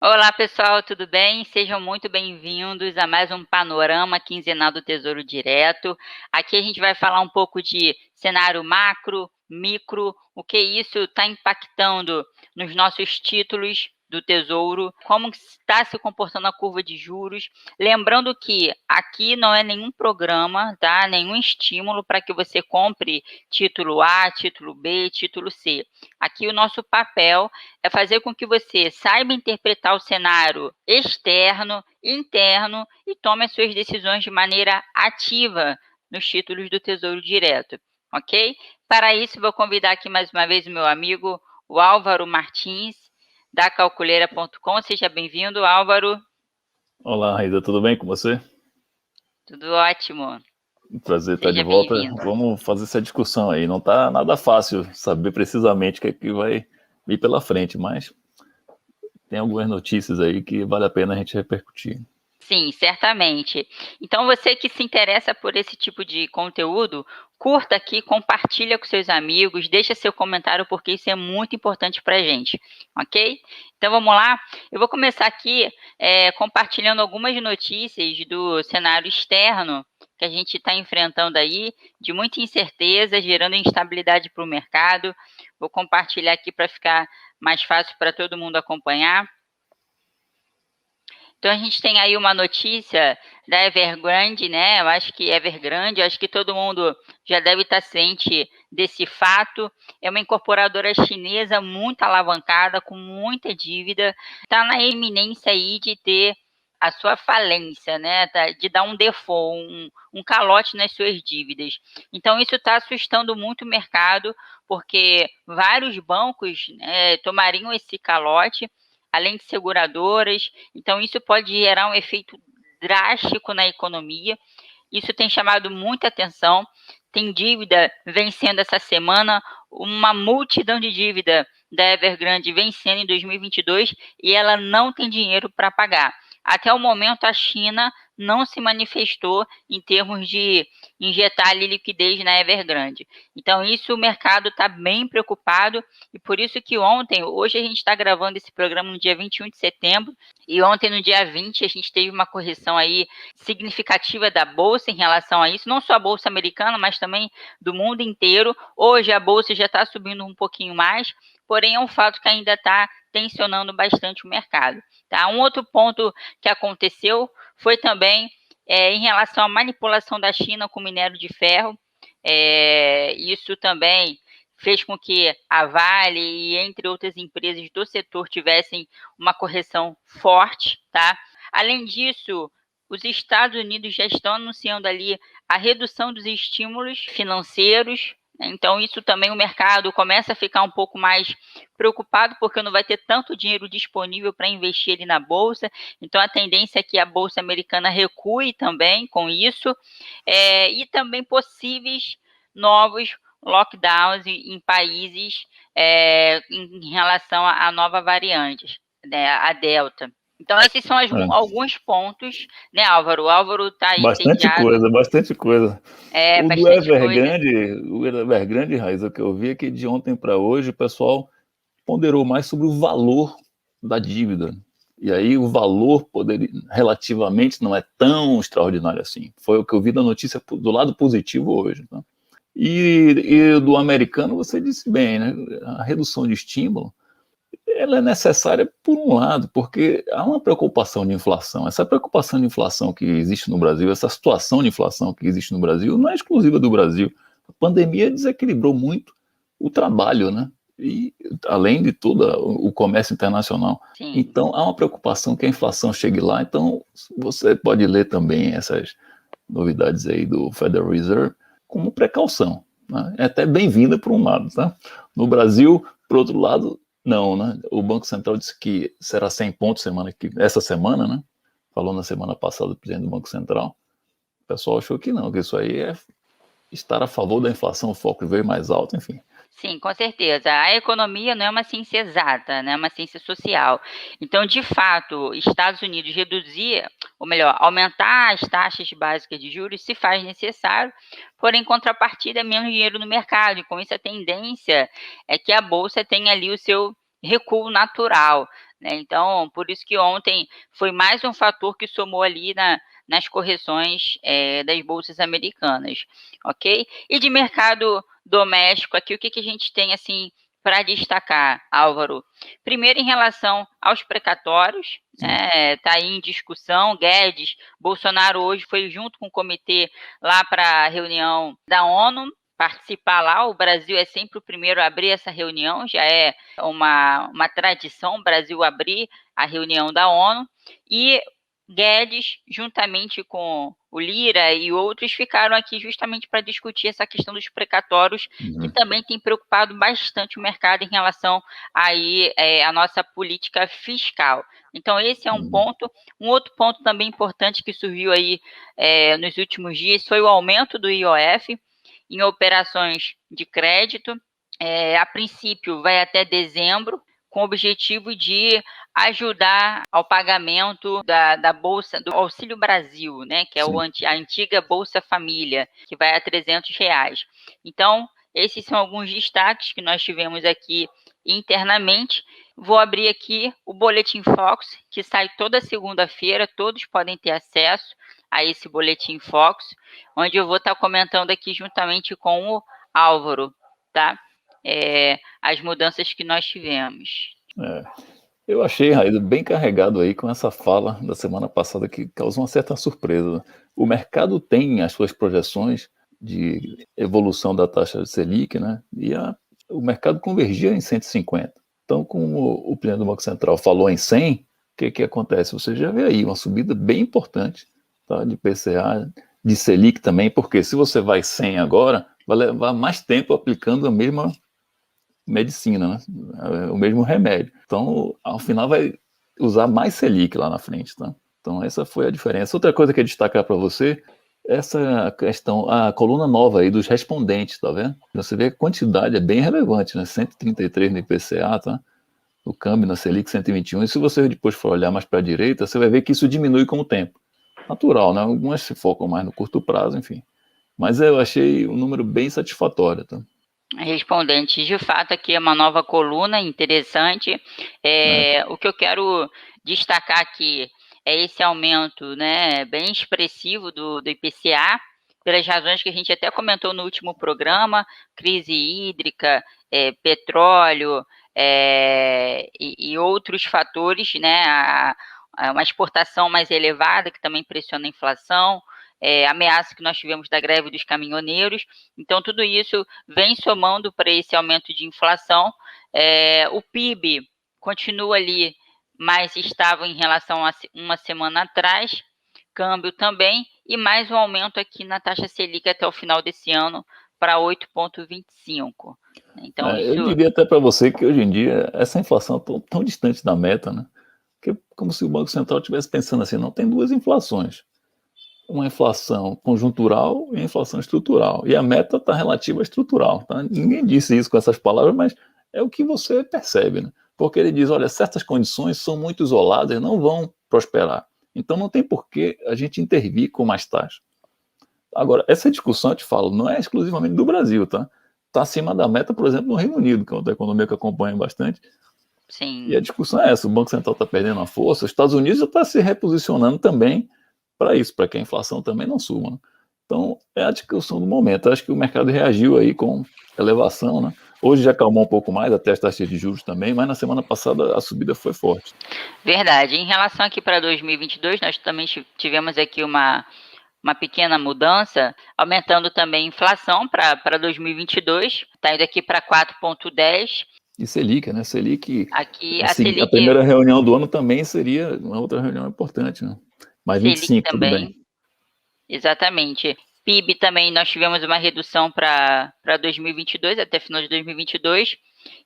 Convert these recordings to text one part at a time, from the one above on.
Olá, pessoal, tudo bem? Sejam muito bem-vindos a mais um Panorama Quinzenal do Tesouro Direto. Aqui a gente vai falar um pouco de cenário macro, micro, o que isso está impactando nos nossos títulos do Tesouro, como está se comportando a curva de juros. Lembrando que aqui não é nenhum programa, tá? Nenhum estímulo para que você compre título A, título B, título C. Aqui o nosso papel é fazer com que você saiba interpretar o cenário externo, interno e tome as suas decisões de maneira ativa nos títulos do Tesouro Direto, ok? Para isso, vou convidar aqui mais uma vez o meu amigo, o Álvaro Martins, da calculeira.com. Seja bem-vindo, Álvaro. Olá, Raíza, tudo bem com você? Tudo ótimo. Prazer estar de Seja volta. bem-vindo. Vamos fazer essa discussão aí. Não tá nada fácil saber precisamente o que é que vai vir pela frente, mas tem algumas notícias aí que vale a pena a gente repercutir. Sim, certamente. Então, você que se interessa por esse tipo de conteúdo, curta aqui, compartilha com seus amigos, deixa seu comentário, porque isso é muito importante para a gente, ok? Então, vamos lá? Eu vou começar aqui compartilhando algumas notícias do cenário externo que a gente está enfrentando aí, de muita incerteza, gerando instabilidade para o mercado. Vou compartilhar aqui para ficar mais fácil para todo mundo acompanhar. Então, a gente tem aí uma notícia da Evergrande, né? Eu acho que todo mundo já deve estar ciente desse fato. É uma incorporadora chinesa muito alavancada, com muita dívida, está na iminência aí de ter a sua falência, né? De dar um default, um calote nas suas dívidas. Então, isso está assustando muito o mercado, porque vários bancos, né, tomariam esse calote, além de seguradoras. Então, isso pode gerar um efeito drástico na economia. Isso tem chamado muita atenção. Tem dívida vencendo essa semana, uma multidão de dívida da Evergrande vencendo em 2022 e ela não tem dinheiro para pagar. Até o momento, a China não se manifestou em termos de injetar ali liquidez na Evergrande. Então, isso o mercado está bem preocupado e por isso que hoje a gente está gravando esse programa no dia 21 de setembro, e ontem, no dia 20, a gente teve uma correção aí significativa da Bolsa em relação a isso, não só a Bolsa americana, mas também do mundo inteiro. Hoje a Bolsa já está subindo um pouquinho mais, porém é um fato que ainda está tensionando bastante o mercado. Tá? Um outro ponto que aconteceu foi também em relação à manipulação da China com minério de ferro. Isso também fez com que a Vale e entre outras empresas do setor tivessem uma correção forte, tá? Além disso, os Estados Unidos já estão anunciando ali a redução dos estímulos financeiros. Então, isso também o mercado começa a ficar um pouco mais preocupado, porque não vai ter tanto dinheiro disponível para investir ali na Bolsa. Então, a tendência é que a Bolsa americana recue também com isso. E também possíveis novos lockdowns em países em relação à nova variante, né, a Delta. Então, esses são É, alguns pontos, né, Álvaro? O Álvaro está aí bastante sediado, coisa, bastante coisa. bastante coisa. O Evergrande, Raíza, que eu vi é que de ontem para hoje o pessoal ponderou mais sobre o valor da dívida. E aí o valor poderia, relativamente não é tão extraordinário assim. Foi o que eu vi da notícia do lado positivo hoje. Tá? E do americano, você disse bem, né? A redução de estímulo ela é necessária por um lado, porque há uma preocupação de inflação. Essa preocupação de inflação que existe no Brasil, essa situação de inflação que existe no Brasil, não é exclusiva do Brasil. A pandemia desequilibrou muito o trabalho, né? E, além de tudo, o comércio internacional. Sim. Então, há uma preocupação que a inflação chegue lá. Então, você pode ler também essas novidades aí do Federal Reserve como precaução. Né? É até bem-vinda por um lado. Tá? No Brasil, por outro lado, não. Né? O Banco Central disse que será 100 pontos essa semana, né? Falou na semana passada o presidente do Banco Central. O pessoal achou que não, que isso aí é estar a favor da inflação, o foco veio mais alto, enfim. Sim, com certeza. A economia não é uma ciência exata, né? É uma ciência social. Então, de fato, Estados Unidos reduzir, ou melhor, aumentar as taxas básicas de juros se faz necessário, porém, em contrapartida, é menos dinheiro no mercado. E com isso, a tendência é que a Bolsa tenha ali o seu recuo natural. né? Então, por isso que ontem foi mais um fator que somou ali nas correções das bolsas americanas, ok? E de mercado doméstico, aqui o que a gente tem assim para destacar, Álvaro? Primeiro, em relação aos precatórios, né? Está aí em discussão. Guedes, Bolsonaro hoje foi junto com o comitê lá para a reunião da ONU, participar lá. O Brasil é sempre o primeiro a abrir essa reunião, já é uma tradição o Brasil abrir a reunião da ONU, e Guedes, juntamente com o Lira e outros, ficaram aqui justamente para discutir essa questão dos precatórios, que também tem preocupado bastante o mercado em relação aí, a nossa política fiscal. Então, esse é um ponto. Um outro ponto também importante que surgiu aí nos últimos dias foi o aumento do IOF em operações de crédito. A princípio, vai até dezembro, com o objetivo de ajudar ao pagamento da Bolsa, do Auxílio Brasil, né, que é a antiga Bolsa Família, que vai a R$ 300. Então, esses são alguns destaques que nós tivemos aqui internamente. Vou abrir aqui o Boletim Focus, que sai toda segunda-feira, todos podem ter acesso a esse Boletim Focus, onde eu vou estar comentando aqui juntamente com o Álvaro, tá? As mudanças que nós tivemos. Eu achei, Raíssa, bem carregado aí com essa fala da semana passada que causou uma certa surpresa. O mercado tem as suas projeções de evolução da taxa de Selic, né? E o mercado convergia em 150. Então, como o presidente do Banco Central falou em 100, o que acontece? Você já vê aí uma subida bem importante, tá? De PCA, de Selic também, porque se você vai 100 agora, vai levar mais tempo aplicando a mesma medicina, né? O mesmo remédio. Então, ao final vai usar mais Selic lá na frente, tá? Então, essa foi a diferença. Outra coisa que eu ia destacar para você, essa questão, a coluna nova aí dos respondentes, tá vendo? Você vê que a quantidade é bem relevante, né? 133 no IPCA, tá? O câmbio na Selic 121. E se você depois for olhar mais para a direita, você vai ver que isso diminui com o tempo. Natural, né? Algumas se focam mais no curto prazo, enfim. Mas eu achei um número bem satisfatório, tá? Respondentes, de fato, aqui é uma nova coluna interessante. O que eu quero destacar aqui é esse aumento, né, bem expressivo do IPCA, pelas razões que a gente até comentou no último programa: crise hídrica, petróleo, e outros fatores, né, uma exportação mais elevada, que também pressiona a inflação, ameaça que nós tivemos da greve dos caminhoneiros. Então, tudo isso vem somando para esse aumento de inflação. O PIB continua ali mais estável em relação a uma semana atrás, câmbio também, e mais um aumento aqui na taxa Selic até o final desse ano para 8,25. Então, Eu diria até para você que hoje em dia essa inflação é tão distante da meta, né? Que é como se o Banco Central estivesse pensando assim, não, tem duas inflações. Uma inflação conjuntural e a inflação estrutural. E a meta está relativa à estrutural. Tá? Ninguém disse isso com essas palavras, mas é o que você percebe, né? Porque ele diz, olha, certas condições são muito isoladas e não vão prosperar. Então não tem por que a gente intervir com mais taxa. Agora, essa discussão, eu te falo, não é exclusivamente do Brasil, tá? Está acima da meta, por exemplo, no Reino Unido, que é outra economia que acompanha bastante. sim. E a discussão é essa: o Banco Central está perdendo a força, os Estados Unidos já está se reposicionando também para isso, para que a inflação também não suba. Né? Então, é a discussão do momento. Acho que o mercado reagiu aí com elevação, né? Hoje já acalmou um pouco mais, até as taxas de juros também, mas na semana passada a subida foi forte. Verdade. Em relação aqui para 2022, nós também tivemos aqui uma pequena mudança, aumentando também a inflação para 2022, está indo aqui para 4,10. E Selic, né? Selic, aqui, assim, a primeira reunião do ano também seria uma outra reunião importante, né? Mais Selic 25, também, tudo bem. Exatamente. PIB também, nós tivemos uma redução para 2022, até final de 2022,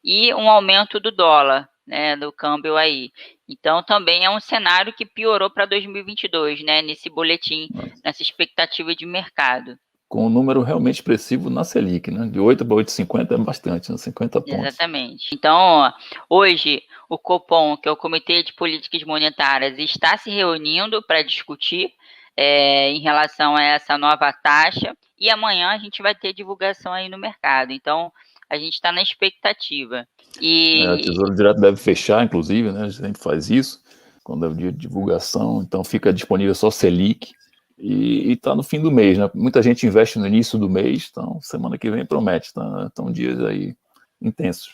e um aumento do dólar, né, do câmbio aí. Então, também é um cenário que piorou para 2022, né, nesse boletim, nessa expectativa de mercado. Com um número realmente expressivo na Selic, né? De 8 para 8,50 é bastante, né? 50 pontos. Exatamente. Então, hoje, o Copom, que é o Comitê de Políticas Monetárias, está se reunindo para discutir em relação a essa nova taxa, e amanhã a gente vai ter divulgação aí no mercado. Então, a gente está na expectativa. O E Tesouro Direto deve fechar, inclusive, né? A gente sempre faz isso, quando é o dia de divulgação, então fica disponível só Selic, e está no fim do mês, né? Muita gente investe no início do mês, então semana que vem promete, tá? Então dias aí intensos.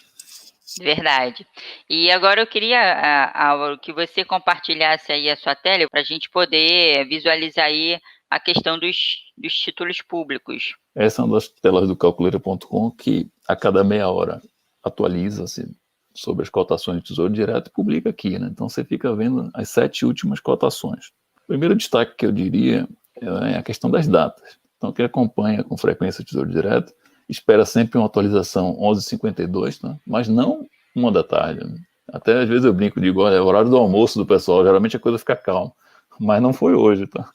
verdade. E agora eu queria, Álvaro, que você compartilhasse aí a sua tela para a gente poder visualizar aí a questão dos títulos públicos. Essa é uma das telas do calculeira.com que a cada meia hora atualiza-se sobre as cotações do Tesouro Direto e publica aqui, né? Então você fica vendo as 7 últimas cotações. O primeiro destaque que eu diria é a questão das datas. Então quem acompanha com frequência o Tesouro Direto espera sempre uma atualização 11h52, tá? Mas não 1 da tarde. Até às vezes eu brinco, digo, olha, é o horário do almoço do pessoal, geralmente a coisa fica calma. Mas não foi hoje, tá?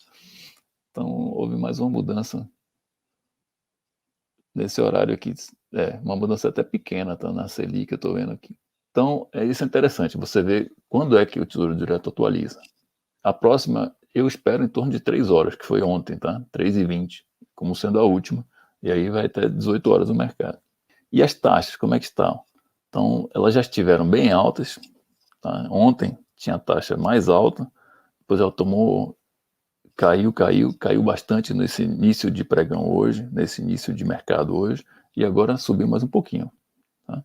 Então houve mais uma mudança nesse horário aqui, uma mudança até pequena, tá, na Selic, eu estou vendo aqui. Então, isso é interessante, você vê quando é que o Tesouro Direto atualiza. A próxima, eu espero em torno de 3 horas, que foi ontem, tá? 3h20, como sendo a última, e aí vai até 18 horas no mercado. E as taxas, como é que estão? Então, elas já estiveram bem altas, tá? Ontem tinha a taxa mais alta, depois ela caiu bastante nesse início de pregão hoje, nesse início de mercado hoje, e agora subiu mais um pouquinho. Tá?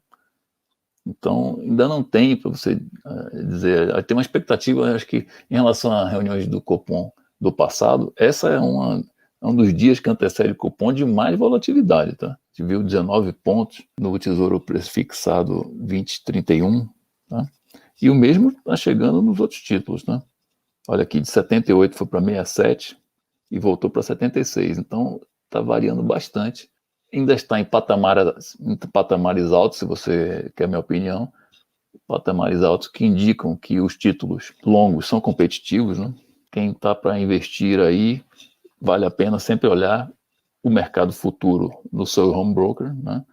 Então, ainda não tem para você dizer, tem uma expectativa, acho que em relação a reuniões do Copom do passado, essa é um dos dias que antecede o Copom de mais volatilidade. Tá? A gente viu 19 pontos no Tesouro Fixado 2031, tá? E o mesmo está chegando nos outros títulos. Tá? Olha aqui, de 78 foi para 67 e voltou para 76. Então, está variando bastante. Ainda está em patamares altos, se você quer minha opinião, patamares altos que indicam que os títulos longos são competitivos. Né? Quem está para investir aí, vale a pena sempre olhar o mercado futuro no seu home broker, né?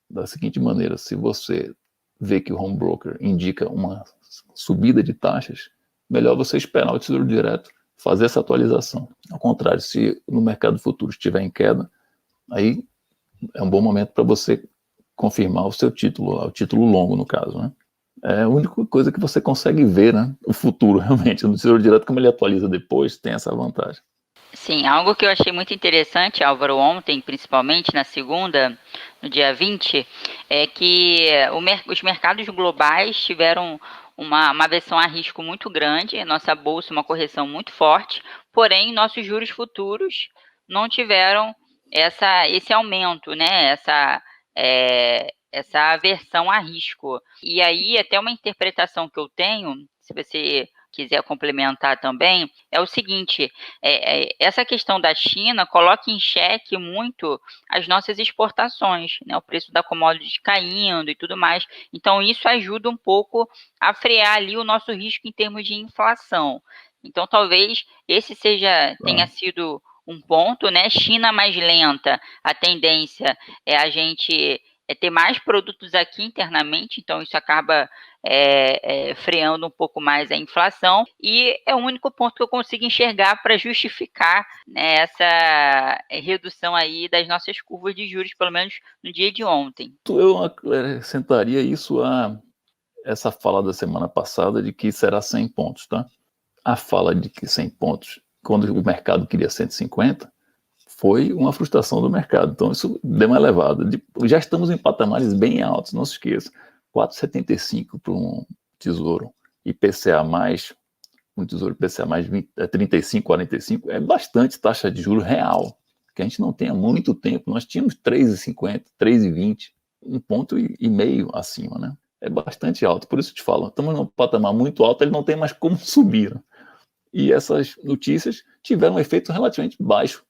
Da seguinte maneira, se você vê que o home broker indica uma subida de taxas, melhor você esperar o Tesouro Direto fazer essa atualização. Ao contrário, se no mercado futuro estiver em queda, aí é um bom momento para você confirmar o seu título, o título longo no caso, né? É a única coisa que você consegue ver, né? O futuro, realmente. No Tesouro Direto, como ele atualiza depois, tem essa vantagem. Sim, algo que eu achei muito interessante, Álvaro, ontem, principalmente na segunda, no dia 20, é que os mercados globais tiveram uma versão a risco muito grande, nossa bolsa uma correção muito forte, porém nossos juros futuros não tiveram esse aumento, né? Essa aversão a risco. E aí, até uma interpretação que eu tenho, se você quiser complementar também, é o seguinte: essa questão da China coloca em xeque muito as nossas exportações, né? O preço da commodity caindo e tudo mais. Então, isso ajuda um pouco a frear ali o nosso risco em termos de inflação. Então, talvez esse tenha sido um ponto, né? China mais lenta, a tendência é a gente ter mais produtos aqui internamente, então isso acaba freando um pouco mais a inflação, e é o único ponto que eu consigo enxergar para justificar, né, essa redução aí das nossas curvas de juros, pelo menos no dia de ontem. Eu acrescentaria isso a essa fala da semana passada de que será 100 pontos, tá? A fala de que 100 pontos, quando o mercado queria 150, foi uma frustração do mercado. Então, isso deu uma elevada. Já estamos em patamares bem altos, não se esqueça. 4,75 para um tesouro IPCA+, um tesouro IPCA mais 35, 45, é bastante taxa de juros real, que a gente não tem há muito tempo. Nós tínhamos 3,50, 3,20, um ponto e meio acima, né? É bastante alto. Por isso eu te falo, estamos num patamar muito alto, ele não tem mais como subir. Né? E essas notícias tiveram um efeito relativamente baixo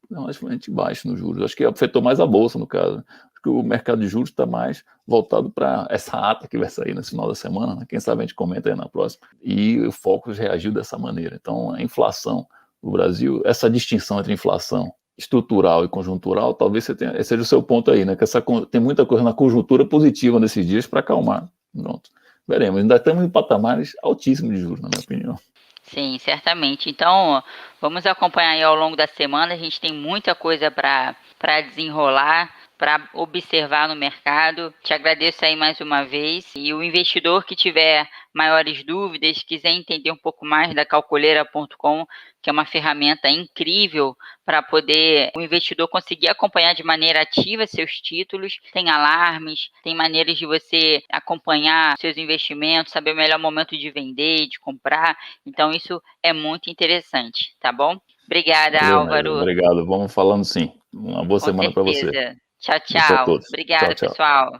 nos juros. Acho que afetou mais a bolsa, no caso. Acho que o mercado de juros está mais voltado para essa ata que vai sair no final da semana. Né? Quem sabe a gente comenta aí na próxima. E o Focus reagiu dessa maneira. Então, a inflação no Brasil, essa distinção entre inflação estrutural e conjuntural, talvez seja o seu ponto aí, né? Que tem muita coisa na conjuntura positiva nesses dias para acalmar. Pronto. Veremos. Ainda estamos em patamares altíssimos de juros, na minha opinião. Sim, certamente. Então, vamos acompanhar aí ao longo da semana. A gente tem muita coisa para desenrolar para observar no mercado. Te agradeço aí mais uma vez. E o investidor que tiver maiores dúvidas, quiser entender um pouco mais da calculeira.com, que é uma ferramenta incrível para poder o investidor conseguir acompanhar de maneira ativa seus títulos. Tem alarmes, tem maneiras de você acompanhar seus investimentos, saber o melhor momento de vender, de comprar. Então, isso é muito interessante, tá bom? Obrigada, Valeu, Maísa. Álvaro. Obrigado. Vamos falando sim. Uma boa Com semana para você. certeza. Tchau, Você a tchau. todos. Tchau, Obrigada, tchau. pessoal.